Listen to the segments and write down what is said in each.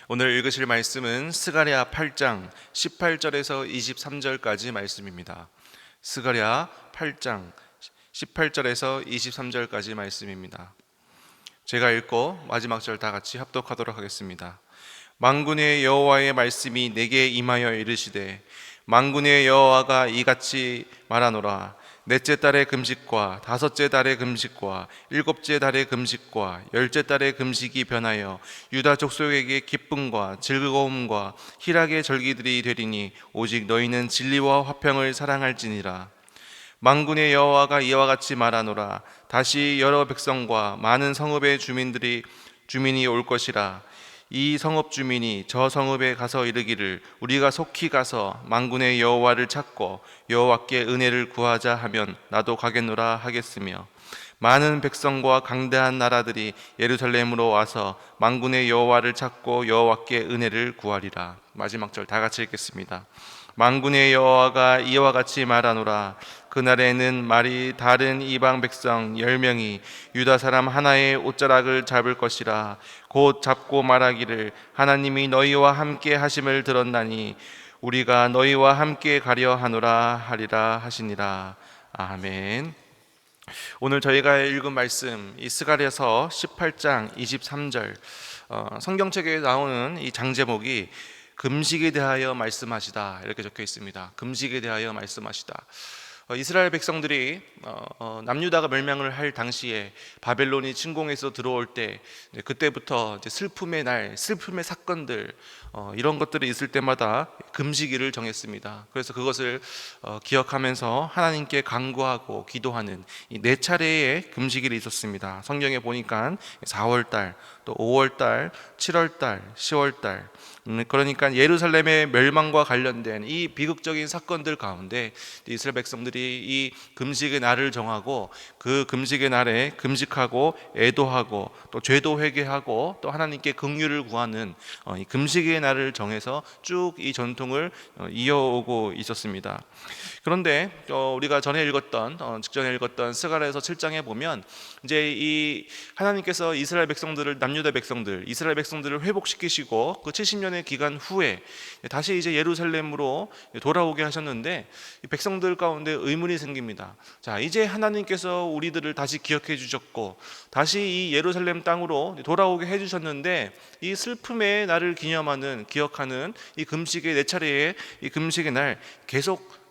오늘 읽으실 말씀은 스가랴 8장 18절에서 23절까지 말씀입니다. 스가랴 8장 18절에서 23절까지 말씀입니다. 제가 읽고 마지막 절 다 같이 합독하도록 하겠습니다. 만군의 여호와의 말씀이 내게 임하여 이르시되, 만군의 여호와가 이같이 말하노라. 넷째 달의 금식과 다섯째 달의 금식과 일곱째 달의 금식과 열째 달의 금식이 변하여 유다 족속에게 기쁨과 즐거움과 희락의 절기들이 되리니 오직 너희는 진리와 화평을 사랑할지니라. 만군의 여호와가 이와 같이 말하노라. 다시 여러 백성과 많은 성읍의 주민이 올 것이라. 이 성읍 주민이 저 성읍에 가서 이르기를, 우리가 속히 가서 만군의 여호와를 찾고 여호와께 은혜를 구하자 하면 나도 가겠노라 하겠으며, 많은 백성과 강대한 나라들이 예루살렘으로 와서 만군의 여호와를 찾고 여호와께 은혜를 구하리라. 마지막 절 다 같이 읽겠습니다. 만군의 여호와가 이와 같이 말하노라. 그날에는 말이 다른 이방 백성 10명이 유다 사람 하나의 옷자락을 잡을 것이라. 곧 잡고 말하기를, 하나님이 너희와 함께 하심을 들었나니 우리가 너희와 함께 가려 하노라 하리라 하시니라. 아멘. 오늘 저희가 읽은 말씀, 이 스가랴서 18장 23절 성경책에 나오는 이 장제목이 금식에 대하여 말씀하시다 이렇게 적혀 있습니다. 금식에 대하여 말씀하시다. 이스라엘 백성들이 남유다가 멸망을 할 당시에 바벨론이 침공해서 들어올 때, 그때부터 이제 슬픔의 날, 슬픔의 사건들, 이런 것들이 있을 때마다 금식일을 정했습니다. 그래서 그것을 기억하면서 하나님께 간구하고 기도하는 이 4차례의 금식일이 있었습니다. 성경에 보니까 4월달, 또 5월달, 7월달, 10월달, 그러니까 예루살렘의 멸망과 관련된 이 비극적인 사건들 가운데 이스라엘 백성들이 이 금식의 날을 정하고, 그 금식의 날에 금식하고 애도하고 또 죄도 회개하고 또 하나님께 긍휼을 구하는 이 금식의 날을 정해서 쭉 이 전통을 이어오고 있었습니다. 그런데 우리가 직전에 읽었던 스가랴서 7장에 보면 이제 이 하나님께서 이스라엘 백성들을, 남유다 백성들, 이스라엘 백성들을 회복시키시고 그 70년의 기간 후에 다시 이제 예루살렘으로 돌아오게 하셨는데, 이 백성들 가운데 의문이 생깁니다. 자, 이제 하나님께서 우리들을 다시 기억해 주셨고 다시 이 예루살렘 땅으로 돌아오게 해 주셨는데, 이 슬픔의 날을 기억하는 이 금식의 4차례의 이 금식의 날 계속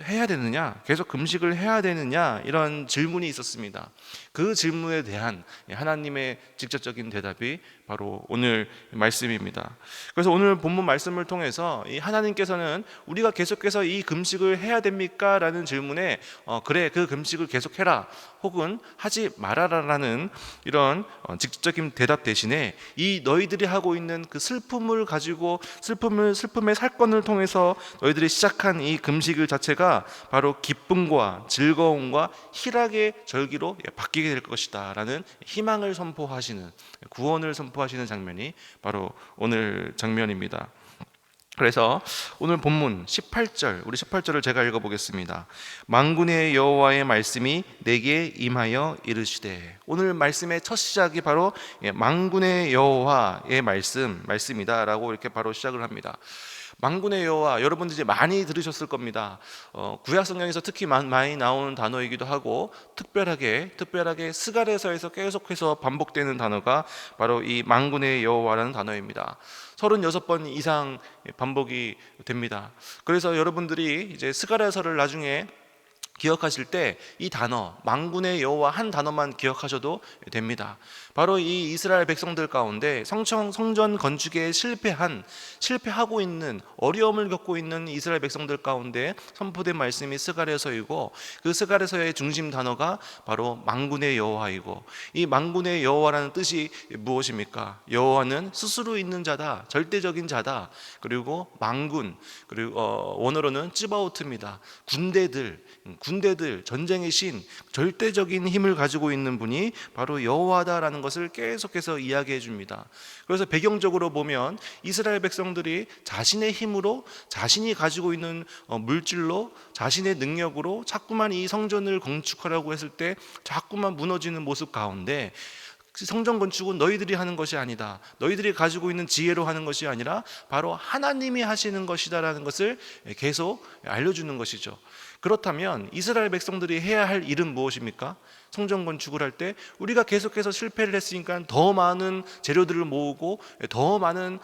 해야 되느냐, 계속 금식을 해야 되느냐, 이런 질문이 있었습니다. 그 질문에 대한 하나님의 직접적인 대답이 바로 오늘 말씀입니다. 그래서 오늘 본문 말씀을 통해서 이 하나님께서는 우리가 계속해서 이 금식을 해야 됩니까? 라는 질문에 그래, 그 금식을 계속해라, 혹은 하지 말아라라는 이런 직접적인 대답 대신에 이 너희들이 하고 있는 그 슬픔을 가지고 슬픔의 사건을 통해서 너희들이 시작한 이 금식일 자체가 바로 기쁨과 즐거움과 희락의 절기로 바뀌게 될 것이다 라는 희망을 선포하시는, 구원을 선포하시는 장면이 바로 오늘 장면입니다. 그래서 오늘 본문 18절, 우리 18절을 제가 읽어보겠습니다. 만군의 여호와의 말씀이 내게 임하여 이르시되. 오늘 말씀의 첫 시작이 바로 만군의 여호와의 말씀이다 라고 이렇게 바로 시작을 합니다. 만군의 여호와, 여러분들 이제 많이 들으셨을 겁니다. 구약 성경에서 특히 많이 나오는 단어이기도 하고, 특별하게 스가랴서에서 계속해서 반복되는 단어가 바로 이 만군의 여호와라는 단어입니다. 36번 이상 반복이 됩니다. 그래서 여러분들이 이제 스가랴서를 나중에 기억하실 때 이 단어, 만군의 여호와 한 단어만 기억하셔도 됩니다. 바로 이 이스라엘 백성들 가운데 성전 건축에 실패하고 있는, 어려움을 겪고 있는 이스라엘 백성들 가운데 선포된 말씀이 스가랴서이고, 그 스가랴서의 중심 단어가 바로 만군의 여호와이고, 이 만군의 여호와라는 뜻이 무엇입니까? 여호와는 스스로 있는 자다, 절대적인 자다. 그리고 만군, 그리고 원어로는 찌바오트입니다. 군대들, 전쟁의 신, 절대적인 힘을 가지고 있는 분이 바로 여호와다라는 것을 계속해서 이야기해 줍니다. 그래서 배경적으로 보면 이스라엘 백성들이 자신의 힘으로, 자신이 가지고 있는 물질로, 자신의 능력으로 자꾸만 이 성전을 건축하려고 했을 때 자꾸만 무너지는 모습 가운데 성전 건축은 너희들이 하는 것이 아니다. 너희들이 가지고 있는 지혜로 하는 것이 아니라 바로 하나님이 하시는 것이다라는 것을 계속 알려주는 것이죠. 그렇다면 이스라엘 백성들이 해야 할 일은 무엇입니까? 성전 건축을 할 때 우리가 계속해서 실패를 했으니까 더 많은 재료들을 모으고 더 많은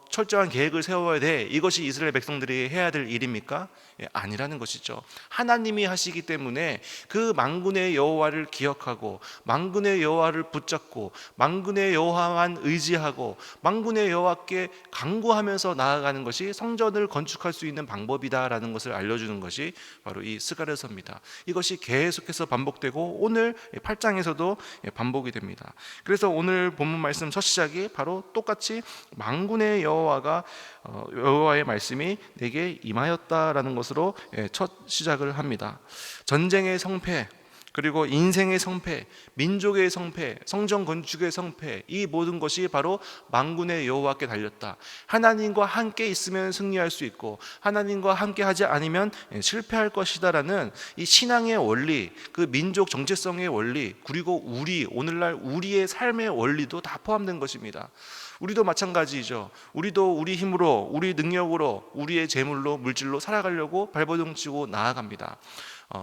철저한 계획을 세워야 돼. 이것이 이스라엘 백성들이 해야 될 일입니까? 아니라는 것이죠. 하나님이 하시기 때문에 그 만군의 여호와를 기억하고 만군의 여호와를 붙잡고 만군의 여호와만 의지하고 만군의 여호와께 간구하면서 나아가는 것이 성전을 건축할 수 있는 방법이다라는 것을 알려주는 것이 바로 이 스가랴서입니다. 이것이 계속해서 반복되고 오늘 8장에서도 반복이 됩니다. 그래서 오늘 본문 말씀 첫 시작이 바로 똑같이 만군의 여호와의 말씀이 내게 임하였다라는 것으로 첫 시작을 합니다. 전쟁의 성패, 그리고 인생의 성패, 민족의 성패, 성전 건축의 성패, 이 모든 것이 바로 만군의 여호와께 달렸다. 하나님과 함께 있으면 승리할 수 있고 하나님과 함께 하지 않으면 실패할 것이다라는 이 신앙의 원리, 그 민족 정체성의 원리, 그리고 오늘날 우리의 삶의 원리도 다 포함된 것입니다. 우리도 마찬가지죠. 우리도 우리 힘으로, 우리 능력으로, 우리의 재물로, 물질로 살아가려고 발버둥치고 나아갑니다.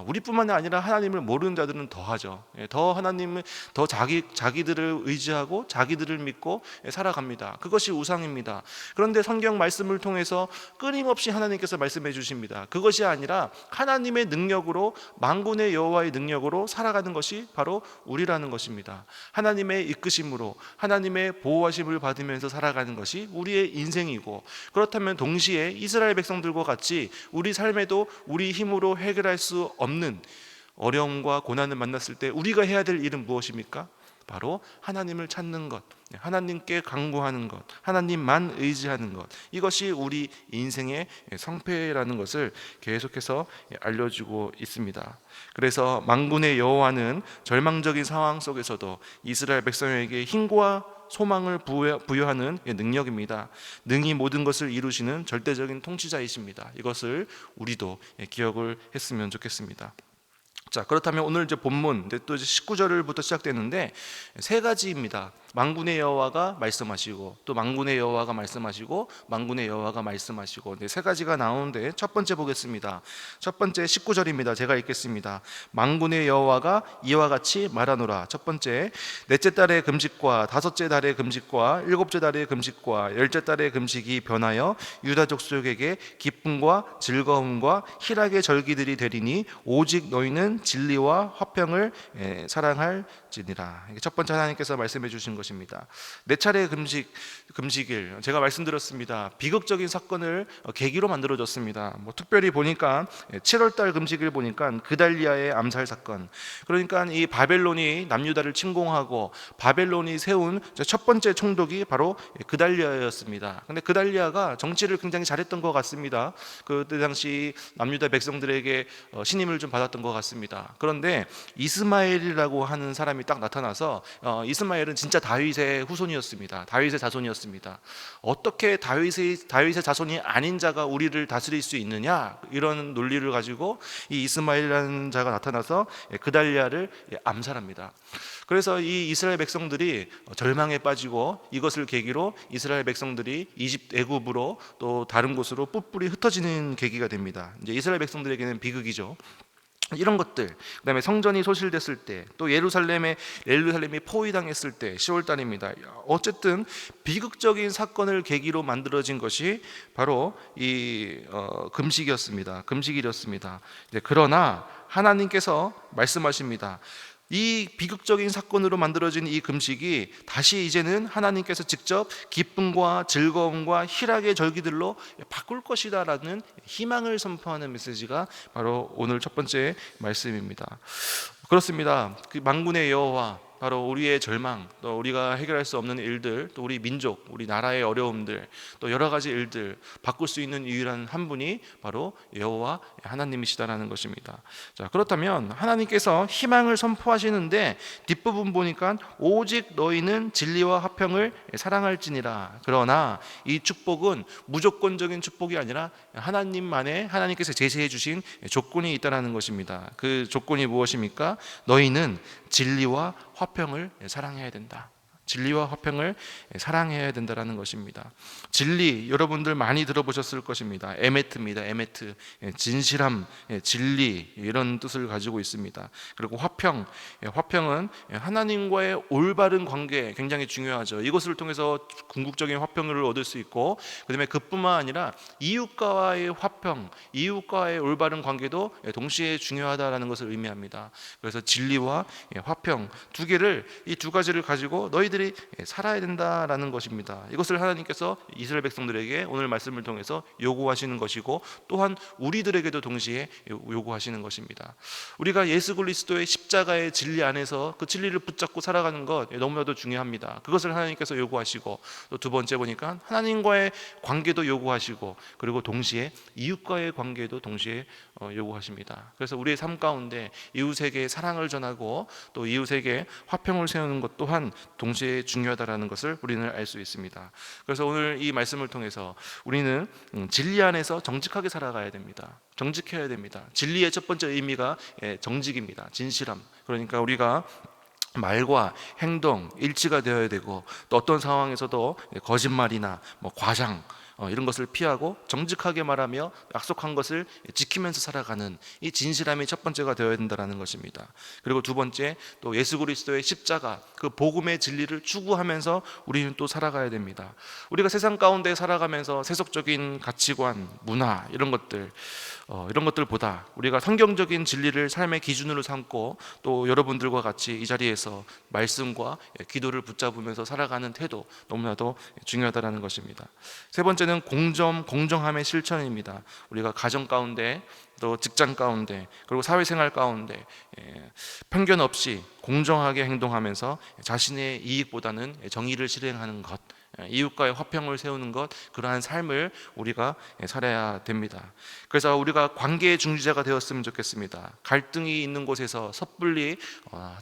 우리뿐만 아니라 하나님을 모르는 자들은 더 하죠. 더 하나님을 더 자기들을 의지하고 자기들을 믿고 살아갑니다. 그것이 우상입니다. 그런데 성경 말씀을 통해서 끊임없이 하나님께서 말씀해 주십니다. 그것이 아니라 하나님의 능력으로, 만군의 여호와의 능력으로 살아가는 것이 바로 우리라는 것입니다. 하나님의 이끄심으로, 하나님의 보호하심을 받으면서 살아가는 것이 우리의 인생이고, 그렇다면 동시에 이스라엘 백성들과 같이 우리 삶에도 우리 힘으로 해결할 수 없는 어려움과 고난을 만났을 때 우리가 해야 될 일은 무엇입니까? 바로 하나님을 찾는 것, 하나님께 간구하는 것, 하나님만 의지하는 것, 이것이 우리 인생의 성패라는 것을 계속해서 알려주고 있습니다. 그래서 만군의 여호와는 절망적인 상황 속에서도 이스라엘 백성에게 힘과 소망을 부여하는 능력입니다. 능히 모든 것을 이루시는 절대적인 통치자이십니다. 이것을 우리도 기억을 했으면 좋겠습니다. 자, 그렇다면 오늘 이제 본문 또 이제 19절부터 시작되는데 세 가지입니다. 만군의 여호와가 말씀하시고 또 만군의 여호와가 말씀하시고 만군의 여호와가 말씀하시고 세 가지가 나오는데 첫 번째 보겠습니다. 첫 번째 19절입니다. 제가 읽겠습니다. 만군의 여호와가 이와 같이 말하노라. 첫 번째, 넷째 달의 금식과 다섯째 달의 금식과 일곱째 달의 금식과 열째 달의 금식이 변하여 유다 족속에게 기쁨과 즐거움과 희락의 절기들이 되리니 오직 너희는 진리와 화평을 사랑할지니라. 이게 첫 번째 하나님께서 말씀해 주신 것입니다. 네 차례 금식일, 제가 말씀드렸습니다. 비극적인 사건을 계기로 만들어졌습니다. 특별히 보니까 7월달 금식일 보니까 그달리아의 암살 사건, 그러니까 이 바벨론이 남유다를 침공하고 바벨론이 세운 첫 번째 총독이 바로 그달리아였습니다. 근데 그달리아가 정치를 굉장히 잘했던 것 같습니다. 그때 당시 남유다 백성들에게 신임을 좀 받았던 것 같습니다. 그런데 이스마엘이라고 하는 사람이 딱 나타나서 이스마엘은 진짜 다윗의 후손이었습니다. 다윗의 자손이었습니다. 어떻게 다윗의 자손이 아닌 자가 우리를 다스릴 수 있느냐, 이런 논리를 가지고 이 이스마엘이라는 자가 나타나서 그달리아를 암살합니다. 그래서 이 이스라엘 백성들이 절망에 빠지고 이것을 계기로 이스라엘 백성들이 애굽으로 또 다른 곳으로 뿔뿔이 흩어지는 계기가 됩니다. 이제 이스라엘 백성들에게는 비극이죠. 이런 것들, 그다음에 성전이 소실됐을 때, 또 예루살렘이 포위당했을 때 10월 달입니다. 어쨌든 비극적인 사건을 계기로 만들어진 것이 바로 이 금식일이었습니다. 그러나 하나님께서 말씀하십니다. 이 비극적인 사건으로 만들어진 이 금식이 다시 이제는 하나님께서 직접 기쁨과 즐거움과 희락의 절기들로 바꿀 것이다라는 희망을 선포하는 메시지가 바로 오늘 첫 번째 말씀입니다. 그렇습니다. 그 만군의 여호와, 바로 우리의 절망, 또 우리가 해결할 수 없는 일들, 또 우리 민족, 우리 나라의 어려움들, 또 여러 가지 일들 바꿀 수 있는 유일한 한 분이 바로 여호와 하나님이시다라는 것입니다. 자, 그렇다면 하나님께서 희망을 선포하시는데 뒷부분 보니까 오직 너희는 진리와 화평을 사랑할지니라. 그러나 이 축복은 무조건적인 축복이 아니라 하나님께서 제시해 주신 조건이 있다는 것입니다. 그 조건이 무엇입니까? 너희는 진리와 화평을 사랑해야 된다. 진리와 화평을 사랑해야 된다는 것입니다. 진리, 여러분들 많이 들어보셨을 것입니다. 에메트입니다. 에메트, 진실함, 진리, 이런 뜻을 가지고 있습니다. 그리고 화평, 화평은 하나님과의 올바른 관계, 굉장히 중요하죠. 이것을 통해서 궁극적인 화평을 얻을 수 있고, 그다음에 그뿐만 아니라 이웃과의 화평, 이웃과의 올바른 관계도 동시에 중요하다라는 것을 의미합니다. 그래서 진리와 화평, 이 두 가지를 가지고 너희들이 살아야 된다라는 것입니다. 이것을 하나님께서 이스라엘 백성들에게 오늘 말씀을 통해서 요구하시는 것이고, 또한 우리들에게도 동시에 요구하시는 것입니다. 우리가 예수 그리스도의 십자가의 진리 안에서 그 진리를 붙잡고 살아가는 것 너무나도 중요합니다. 그것을 하나님께서 요구하시고, 또 두 번째 보니까 하나님과의 관계도 요구하시고, 그리고 동시에 이웃과의 관계도 동시에 요구하십니다. 그래서 우리의 삶 가운데 이웃에게 사랑을 전하고 또 이웃에게 화평을 세우는 것 또한 동시에 중요하다는 것을 우리는 알 수 있습니다. 그래서 오늘 이 말씀을 통해서 우리는 진리 안에서 정직하게 살아가야 됩니다. 정직해야 됩니다. 진리의 첫 번째 의미가 정직입니다. 진실함. 그러니까 우리가 말과 행동 일치가 되어야 되고, 또 어떤 상황에서도 거짓말이나 과장 이런 것을 피하고 정직하게 말하며 약속한 것을 지키면서 살아가는 이 진실함이 첫 번째가 되어야 된다는 것입니다. 그리고 두 번째, 또 예수 그리스도의 십자가, 그 복음의 진리를 추구하면서 우리는 또 살아가야 됩니다. 우리가 세상 가운데 살아가면서 세속적인 가치관, 문화 이런 것들보다 우리가 성경적인 진리를 삶의 기준으로 삼고, 또 여러분들과 같이 이 자리에서 말씀과 기도를 붙잡으면서 살아가는 태도 너무나도 중요하다는 것입니다. 세 번째는 공정함의 실천입니다. 우리가 가정 가운데, 또 직장 가운데, 그리고 사회생활 가운데 편견 없이 공정하게 행동하면서 자신의 이익보다는 정의를 실행하는 것, 이웃과의 화평을 세우는 것, 그러한 삶을 우리가 살아야 됩니다. 그래서 우리가 관계의 중지자가 되었으면 좋겠습니다. 갈등이 있는 곳에서 섣불리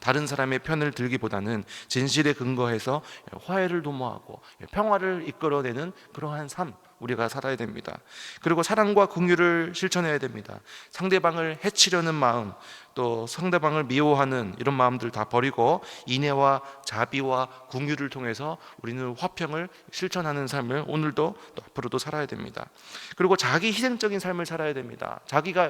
다른 사람의 편을 들기보다는 진실에 근거해서 화해를 도모하고 평화를 이끌어내는 그러한 삶, 우리가 살아야 됩니다. 그리고 사랑과 긍휼을 실천해야 됩니다. 상대방을 해치려는 마음, 또 상대방을 미워하는 이런 마음들 다 버리고 인애와 자비와 긍휼을 통해서 우리는 화평을 실천하는 삶을 오늘도 또 앞으로도 살아야 됩니다. 그리고 자기 희생적인 삶을 살아야 됩니다.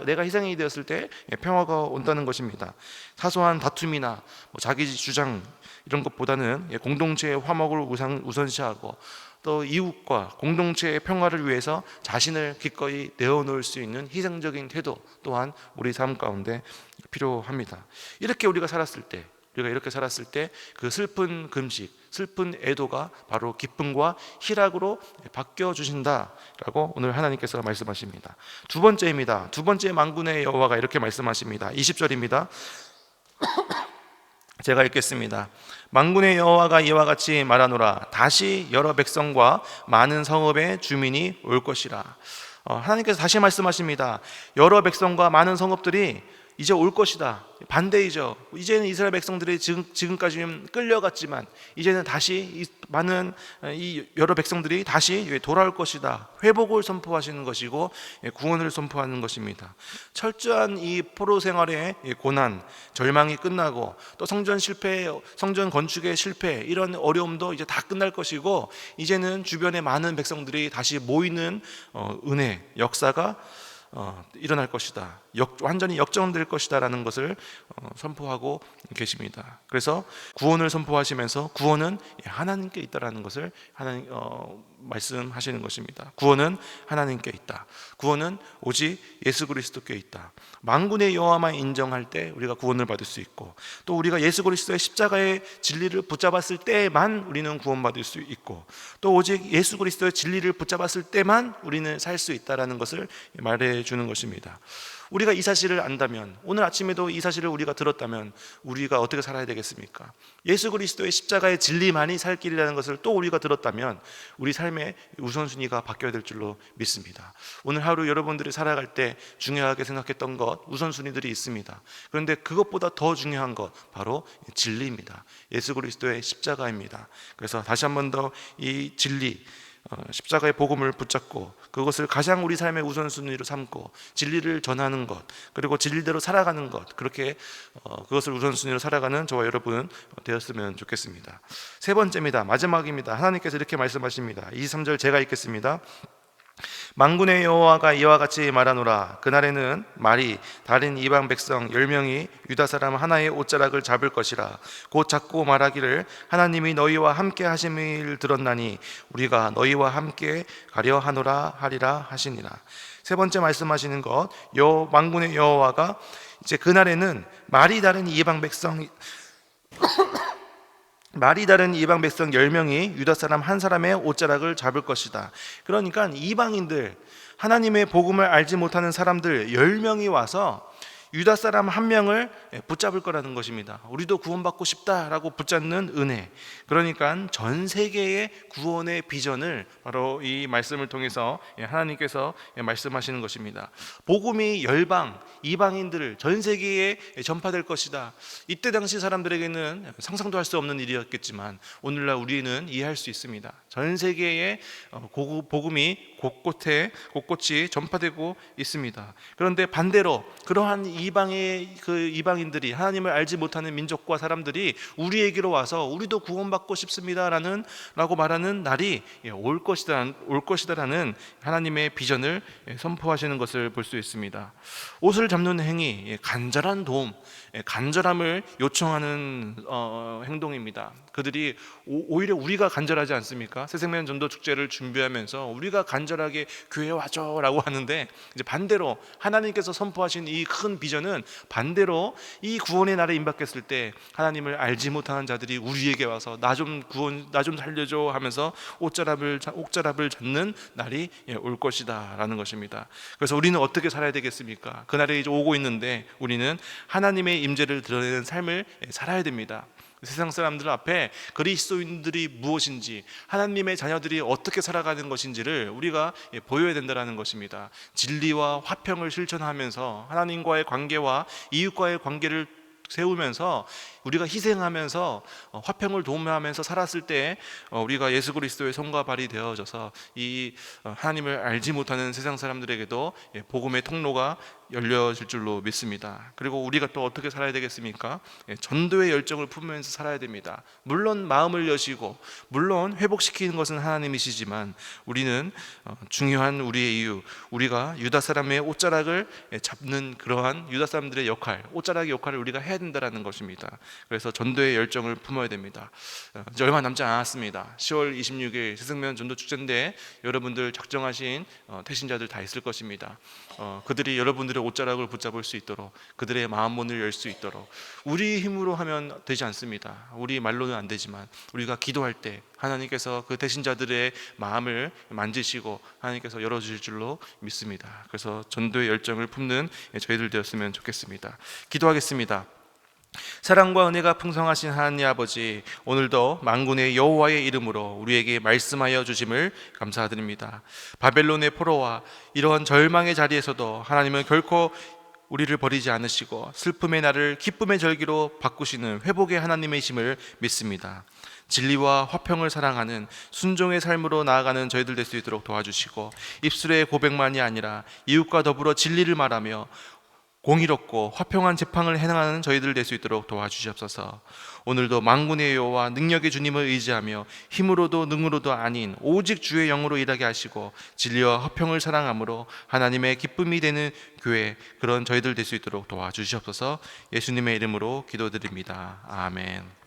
내가 희생이 되었을 때 평화가 온다는 것입니다. 사소한 다툼이나 자기 주장 이런 것보다는 공동체의 화목을 우선시하고, 또 이웃과 공동체의 평화를 위해서 자신을 기꺼이 내어놓을 수 있는 희생적인 태도 또한 우리 삶 가운데 필요합니다. 우리가 이렇게 살았을 때 그 슬픈 금식, 슬픈 애도가 바로 기쁨과 희락으로 바뀌어 주신다라고 오늘 하나님께서 말씀하십니다. 두 번째입니다. 두 번째 만군의 여호와가 이렇게 말씀하십니다. 20절입니다. 제가 읽겠습니다. 만군의 여호와가 이와 같이 말하노라. 다시 여러 백성과 많은 성읍의 주민이 올 것이라. 하나님께서 다시 말씀하십니다. 여러 백성과 많은 성읍들이 이제 올 것이다. 반대이죠. 이제는 이스라엘 백성들이 지금까지는 끌려갔지만 이제는 다시 많은 이 여러 백성들이 다시 돌아올 것이다. 회복을 선포하시는 것이고 구원을 선포하는 것입니다. 철저한 이 포로 생활의 고난, 절망이 끝나고, 또 성전 건축의 실패, 이런 어려움도 이제 다 끝날 것이고, 이제는 주변에 많은 백성들이 다시 모이는 은혜, 역사가 일어날 것이다. 완전히 역전될 것이다 라는 것을 선포하고 계십니다. 그래서 구원을 선포하시면서 구원은 하나님께 있다라는 것을 말씀하시는 것입니다. 구원은 하나님께 있다. 구원은 오직 예수 그리스도께 있다. 만군의 여호와만 인정할 때 우리가 구원을 받을 수 있고, 또 우리가 예수 그리스도의 십자가의 진리를 붙잡았을 때만 우리는 구원받을 수 있고, 또 오직 예수 그리스도의 진리를 붙잡았을 때만 우리는 살 수 있다라는 것을 말해 주는 것입니다. 우리가 이 사실을 안다면, 오늘 아침에도 이 사실을 우리가 들었다면 우리가 어떻게 살아야 되겠습니까? 예수 그리스도의 십자가의 진리만이 살 길이라는 것을 또 우리가 들었다면 우리 삶의 우선순위가 바뀌어야 될 줄로 믿습니다. 오늘 하루 여러분들이 살아갈 때 중요하게 생각했던 것, 우선순위들이 있습니다. 그런데 그것보다 더 중요한 것, 바로 진리입니다. 예수 그리스도의 십자가입니다. 그래서 다시 한 번 더 이 진리, 십자가의 복음을 붙잡고 그것을 가장 우리 삶의 우선순위로 삼고 진리를 전하는 것, 그리고 진리대로 살아가는 것, 그렇게 그것을 우선순위로 살아가는 저와 여러분 되었으면 좋겠습니다. 세 번째입니다. 마지막입니다. 하나님께서 이렇게 말씀하십니다. 23절 제가 읽겠습니다. 만군의 여호와가 이와 같이 말하노라. 그날에는 말이 다른 이방 백성 10명이 유다 사람 하나의 옷자락을 잡을 것이라. 곧 잡고 말하기를 하나님이 너희와 함께 하심을 들었나니 우리가 너희와 함께 가려 하노라 하리라 하시니라. 세 번째 말씀하시는 것, 만군의 여호와가 이제 그날에는 말이 다른 이방 백성 10명이 유다 사람 한 사람의 옷자락을 잡을 것이다. 그러니까 이방인들, 하나님의 복음을 알지 못하는 사람들 10명이 와서 유다 사람 한 명을 붙잡을 거라는 것입니다. 우리도 구원받고 싶다라고 붙잡는 은혜. 그러니까 전 세계의 구원의 비전을 바로 이 말씀을 통해서 하나님께서 말씀하시는 것입니다. 복음이 열방, 이방인들 전 세계에 전파될 것이다. 이때 당시 사람들에게는 상상도 할 수 없는 일이었겠지만 오늘날 우리는 이해할 수 있습니다. 전 세계에 복음이 곳곳이 전파되고 있습니다. 그런데 반대로 그러한 이방인들이, 하나님을 알지 못하는 민족과 사람들이 우리에게로 와서 우리도 구원받고 싶습니다라고 말하는 날이 올 것이다라는 하나님의 비전을 선포하시는 것을 볼 수 있습니다. 옷을 잡는 행위, 간절한 도움, 간절함을 요청하는 행동입니다. 그들이 오히려 우리가 간절하지 않습니까? 새생명 전도 축제를 준비하면서 우리가 간절하게 교회 와줘라고 하는데, 이제 반대로 하나님께서 선포하신 이 큰 비전은 반대로 이 구원의 날에 임박했을 때 하나님을 알지 못하는 자들이 우리에게 와서 나 좀 살려줘 하면서 옷자락을 잡는 날이 올 것이다라는 것입니다. 그래서 우리는 어떻게 살아야 되겠습니까? 그날이 이제 오고 있는데 우리는 하나님의 임재를 드러내는 삶을 살아야 됩니다. 세상 사람들 앞에 그리스도인들이 무엇인지, 하나님의 자녀들이 어떻게 살아가는 것인지를 우리가 보여야 된다는 것입니다. 진리와 화평을 실천하면서 하나님과의 관계와 이웃과의 관계를 세우면서 우리가 희생하면서 화평을 도모하면서 살았을 때 우리가 예수 그리스도의 손과 발이 되어져서 이 하나님을 알지 못하는 세상 사람들에게도 복음의 통로가 열려질 줄로 믿습니다. 그리고 우리가 또 어떻게 살아야 되겠습니까? 전도의 열정을 품으면서 살아야 됩니다. 물론 마음을 여시고 물론 회복시키는 것은 하나님이시지만 우리는 중요한 우리의 이유, 우리가 유다 사람의 옷자락을 잡는 그러한 유다 사람들의 역할, 옷자락의 역할을 우리가 해야 된다는 것입니다. 그래서 전도의 열정을 품어야 됩니다. 이제 얼마 남지 않았습니다. 10월 26일 새생명 전도 축제인데 여러분들 작정하신 태신자들 다 있을 것입니다. 그들이 여러분들의 옷자락을 붙잡을 수 있도록, 그들의 마음 문을 열 수 있도록, 우리 힘으로 하면 되지 않습니다. 우리 말로는 안 되지만 우리가 기도할 때 하나님께서 그 태신자들의 마음을 만지시고 하나님께서 열어주실 줄로 믿습니다. 그래서 전도의 열정을 품는 저희들 되었으면 좋겠습니다. 기도하겠습니다. 사랑과 은혜가 풍성하신 하나님 아버지, 오늘도 만군의 여호와의 이름으로 우리에게 말씀하여 주심을 감사드립니다. 바벨론의 포로와 이러한 절망의 자리에서도 하나님은 결코 우리를 버리지 않으시고 슬픔의 날을 기쁨의 절기로 바꾸시는 회복의 하나님이심을 믿습니다. 진리와 화평을 사랑하는 순종의 삶으로 나아가는 저희들 될 수 있도록 도와주시고, 입술의 고백만이 아니라 이웃과 더불어 진리를 말하며 공의롭고 화평한 재판을 행하는 저희들 될 수 있도록 도와주시옵소서. 오늘도 만군의 여호와 능력의 주님을 의지하며 힘으로도 능으로도 아닌 오직 주의 영으로 일하게 하시고 진리와 화평을 사랑함으로 하나님의 기쁨이 되는 교회, 그런 저희들 될 수 있도록 도와주시옵소서. 예수님의 이름으로 기도드립니다. 아멘.